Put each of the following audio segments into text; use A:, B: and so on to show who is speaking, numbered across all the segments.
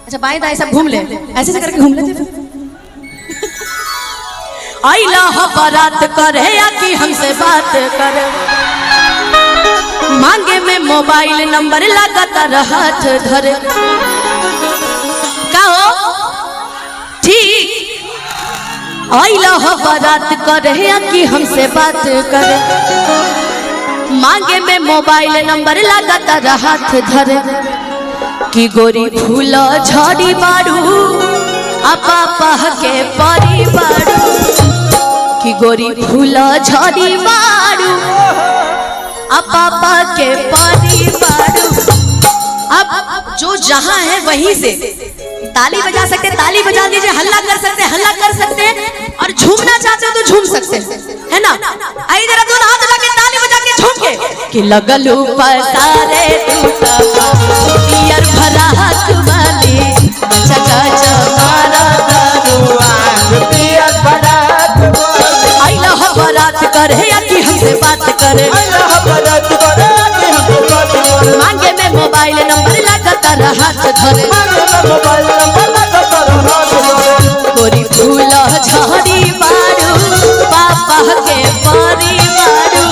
A: अच्छा बाएं दाएं सब घूम ले, ऐसे से करके घूम लेते। आइला बारात करे या कि हमसे बात करे, मांगे में मोबाइल नंबर लगातार हाथ धरे। का हो ठीक आइला बारात करे या कि हमसे बात करे, मांगे में मोबाइल नंबर लगातार हाथ धरे। कि गोरी फूल झड़ी बारू पापा के परी बारू, कि गोरी फूल झड़ी बारू पापा के परी बारू। अब जो जहां है वहीं से ताली बजा सकते, ताली बजा दीजिए, हल्ला कर सकते, हल्ला कर सकते हैं, और झूमना चाहते हो तो झूम सकते हैं, है ना। आइए जरा दोनों हाथ लगा के ताली बजा के झूम के। कि लगलू पसारे पियर भरा हाथ वाली, चचा चमारा दारुआ पियर भरा हाथ वाली। आइला बारात करे या कि हमसे बात करे, बारात करे कि हमसे बात करे, मांगे में मोबाइल नंबर लगातार हाथ धरे, मोबाइल नंबर लगातार हाथ धरे। गोरी फूल झड़ी बारू पापा के परी बारू,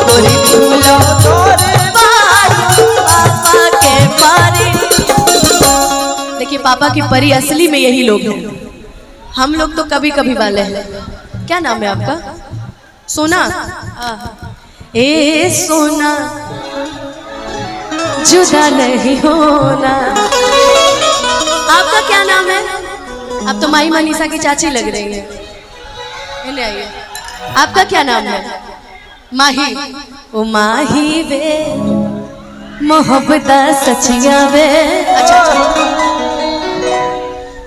A: गोरी फूल झड़ी बारू पापा के परी। देखिए पापा की परी असली में यही लोग हैं, हम लोग तो कभी कभी वाले हैं। क्या नाम है आपका? सोना। ए सोना जुदा नहीं होना। आपका क्या नाम है? आप तो माही मनीषा की चाची लग रही है। आइए, आपका क्या नाम है? माही। ओ माही वे मोहब्बत सचिया वे। अच्छा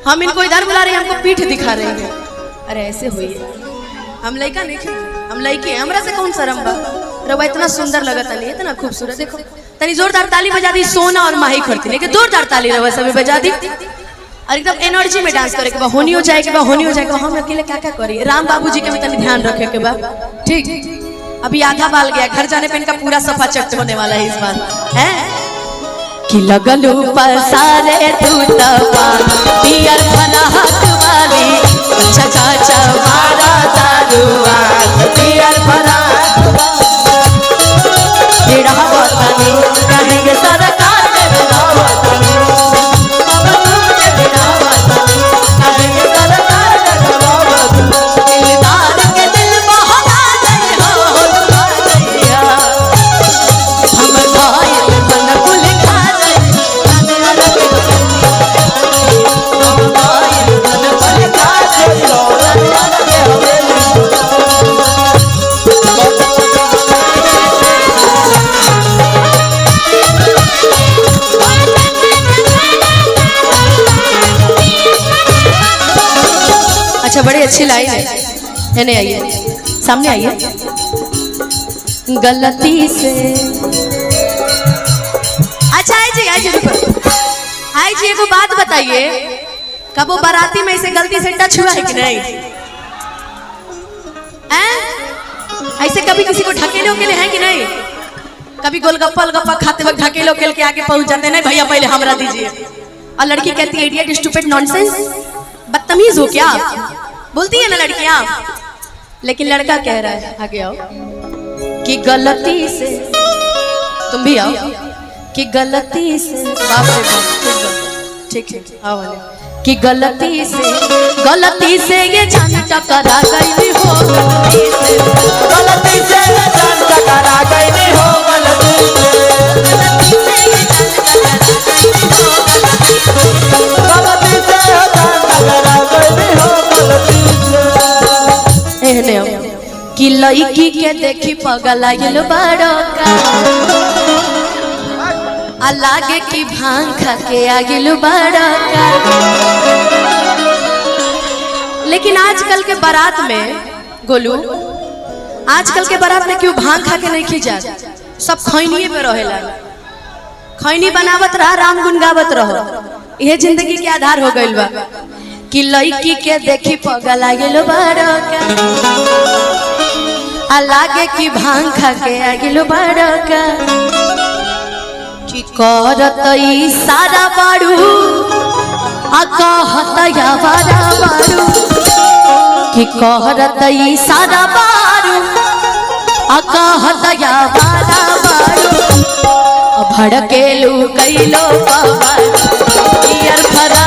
A: हम इनको इधर बुला रहे हैं, हमको पीठ दिखा रहे हैं। अरे ऐसे हुई है, हम लड़का नहीं, हम लड़की हैं, हमरा से कौन शर्म बा। रवा इतना सुंदर लगता नहीं, इतना खूबसूरत। देखो तनी जोरदार ताली बजा दी। सोना और माही खड़ती नहीं कि जोरदार ताली रवा सभी बजा दी, और एकदम एनर्जी में डांस करे के बा। होनी हो जाए के बा, होनी हो जाए के बा। हम अकेले क्या क्या करिए? राम बाबू जी के भी तनी ध्यान रखे के बा। ठीक अभी आधा बाल गया, घर जाने पे इनका पूरा सफा चट होने वाला है इस बार है। कि लगलू पसारे टूटवा पियर भरा हाथ वाली, चचा चमारा दारुआ पियर भरा तेरा वतनी कहेंगे सरकार तेरा वतनी, अब तुमसे तेरा वतनी कहेंगे सरकार तेरा वतनी। दिलदार के दिल बहला गए हो दुआरिया, हम घायल बन कुल खा गए, हम घायल बन कुल खा गए। अच्छा बड़ी अच्छी लाइन है, नहीं आइए सामने आइए। गलती से अच्छा आई जी, आई जी आई जी एगो बात बताइए, कब वो बाराती में इसे गलती से टच हुआ है कि नहीं? ऐसे कभी किसी को ढकेलो के लिए है कि नहीं? कभी गोलगप्पा गोलगप्पा खाते वक्त ढकेलो के आगे पहुंच जाते, नहीं भैया पहले हमरा दीजिए, और लड़की कहती है इडियट स्टूपिड नॉनसेंस, बदतमीज हो क्या आप? बोलती है ना लड़कियां, लेकिन लड़का कह रहा है आगे आओ कि गलती से, तुम भी आओ कि गलती से, बाप रे बाप, ठीक है आओ कि गलती से ये जान टकरा गई हो, गलती से ये जान टकरा गई हो, कि लड़की के देखी पगल आइल बड़का, आ लागे कि भांग खा के आगिल बड़का। लेकिन आजकल के बारात में गोलू, आजकल के बारात में क्यों भांग खा के नहीं खींचा, सब खैनिए पे रहेला, खैनी बनावत रहा, राम गुन गावत रहो, यह जिंदगी के आधार हो गइल बा। कि लड़की के देखी पगल आगिल बड़का, आ लागे कि भांग खा के आगिल बड़का। कि करत इशारा बाड़ू आका हतया वारा बारू कि कहरत ई सारा बारू आका हतया वारा बारू भड़केलू कैलो पवन यार फरा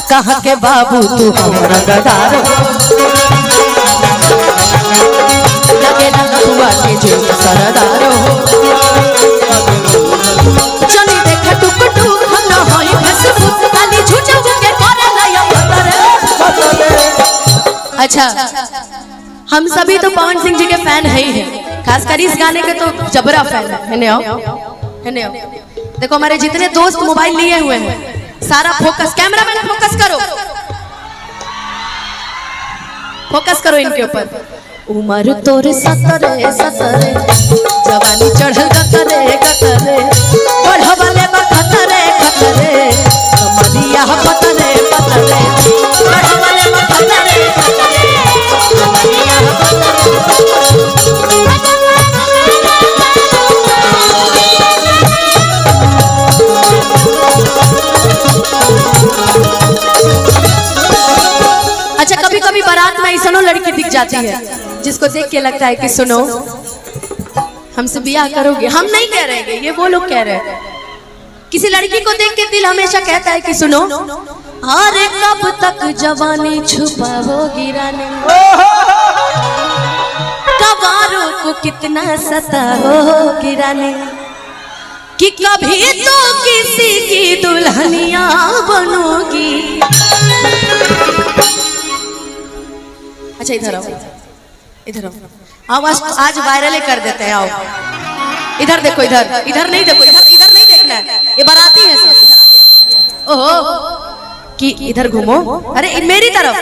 A: कहाँ के बाबू तू हमरा गदार लगे ना हुआ के जो सरदार हो चली देख टुक टुक हम ना होई फेसबुक खाली झूठे के करे नया पतर। अच्छा हम सभी तो पवन सिंह जी के फैन है ही हैं, खासकर इस गाने के तो जबरा फैन है ने आओ देखो हमारे जितने दोस्त मोबाइल लिए हुए हैं सारा फोकस कैमरामैन फोकस करो इनके ऊपर। उमर तोरे सतरे सतरे जवानी चढ़ल कतरे कतरे बढ़वले खतरे खतरे कमरिया पतरे पतरे बढ़वले खतरे खतरे कमरिया अच्छा कभी कभी बारात में ऐसा लड़की दिख जाती है जिसको देख के लगता है कि सुनो हमसे ब्याह करोगे। हम नहीं कह रहे हैं, ये वो लोग कह रहे हैं। किसी लड़की को देख के दिल हमेशा कहता है कि सुनो अरे कब तक जवानी छुपाओगी रानी कबारों को कितना सताओगी रानी कि कभी तो किसी की दुल्हनिया बनोगी। अच्छा इधर आओ आवाज आज वायरल कर देते हैं। आओ इधर देखो, इधर नहीं देखो, इधर नहीं देखना है, ये बाराती है सब। ओहो कि इधर घूमो, अरे मेरी तरफ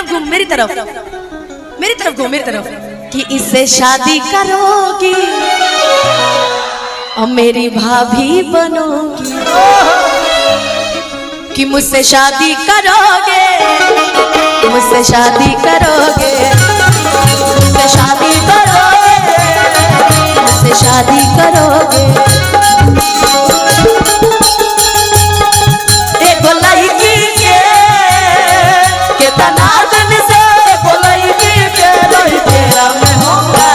A: घूम, मेरी तरफ कि इससे शादी करोगी और मेरी भाभी बनोगी कि मुझसे शादी करोगे, मुझसे शादी करोगे, मुझसे शादी करोगे, मुझसे शादी करोगे। देखो लड़की के तनाजन से देखो लड़की के नहीं तेरा में होगा,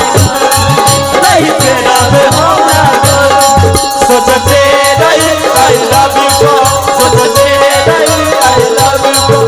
A: नहीं तेरा में होगा। सोचते रही आई लव यू, सोचते रही आई लव यू।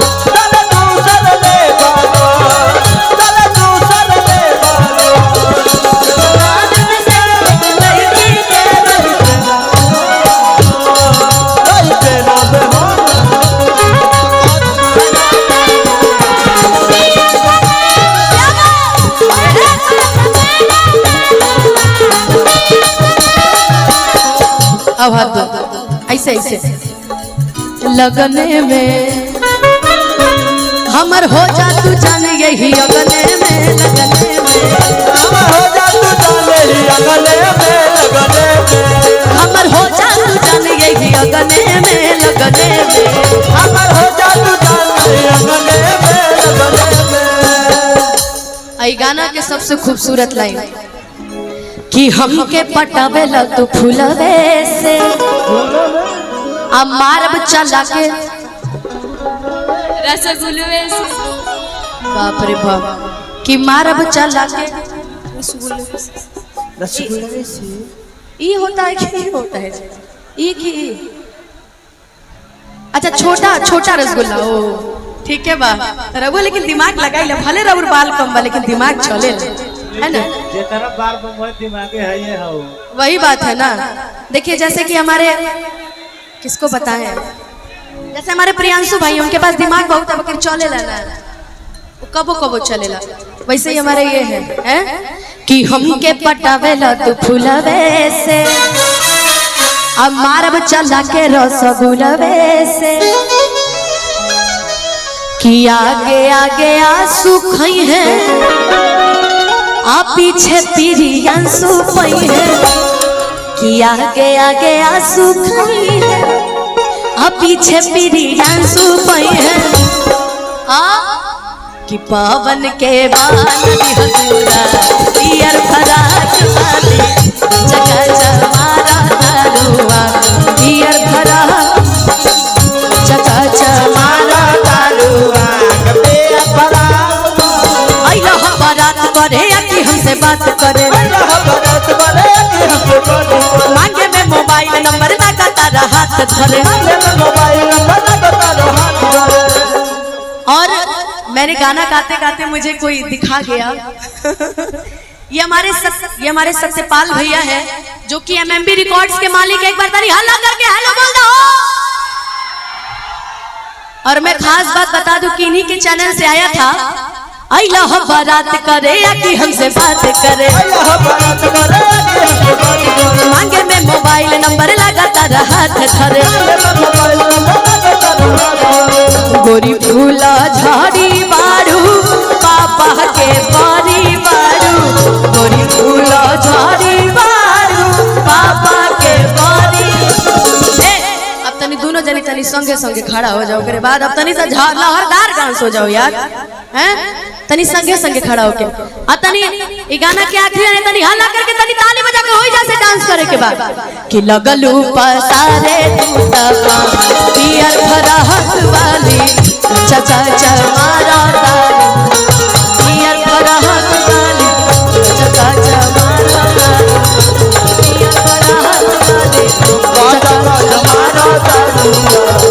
A: अब हाथ दो ऐसे लगने में हमर हो जा तू जान यही अगने में, लगने में हमर हो जा तू जान यही अगने में, हमर हो जा तू जान यही अगने में, लगने में हमर हो जा तू जान यही अगने में। आई गाना के सबसे खूबसूरत लाइन कि हमके पटावेला तू फूलवे से आ मारब चला के रसगुल्ले से, बाप रे बाप कि मारब चला के रसगुल्ले से। ये होता है कि नहीं होता है? ये की अच्छा छोटा रसगुल्ला ओ ठीक है बा रघु, लेकिन दिमाग लगाई भले रघुर बाल कम बा लेकिन दिमाग चले है ना, दिमागे है ये हो। वही बात है ना। देखिए जैसे कि हमारे किसको बताएं, जैसे हमारे प्रियांशु भाई उनके पास दिमाग बहुत है लेकिन चले ला वो कबो चलेला, वैसे ही हमारे ये है कि हमके पटावेला तू फूलवे से अब मारब चला के रसगुल्ले से कि आगे आगे आंसू खई है आ पीछे प्रियांशु पई है, कि आगे आगे आंसू खई है आ पीछे प्रियांशु पई है। कि पावन के बानी हजूरा पियर फराक वाली जगह जमारा दारुआ पियर फराक जगह जमारा दारुआ पियर फराक आइला बारात करे कि हमसे बात करे मांगे में मोबाइल नंबर लगातार हाथ धरे और मैंने गाना गाते गाते मुझे कोई दिखा गया ये हमारे सत्यपाल भैया है जो कि एमएमबी रिकॉर्ड्स के मालिक। एक बार ताली हल्ला करके हेलो बोल दो। और मैं खास बात बता दूं कि इन्हीं के चैनल से आया था आइला बारात करे या कि हमसे बात करे मांगे में मोबाइल नंबर लगातार हाथ धरे गोरी फूला झाड़ी बारू पापा के बारी बारू गोरी फूला झाड़ी बारू पापा के बारी। अब तनी दोनों जनी तनी संगे संगे खड़ा हो जाओ के बाद अब तनी से लहरदार डांस हो जाओ यार हैं तनी संगे संगे खड़ा होके आ तनी ई गाना के आखिरी में तनी हल्ला करके तनी ताली बजा के होई जैसे डांस करे के बाद कि लगलू पसारे तू तका पियर फराक वाली चाचा चमारा दारू पियर फराक वाली चाचा चमारा दारू पियर फराक वाली चाचा चमारा दारू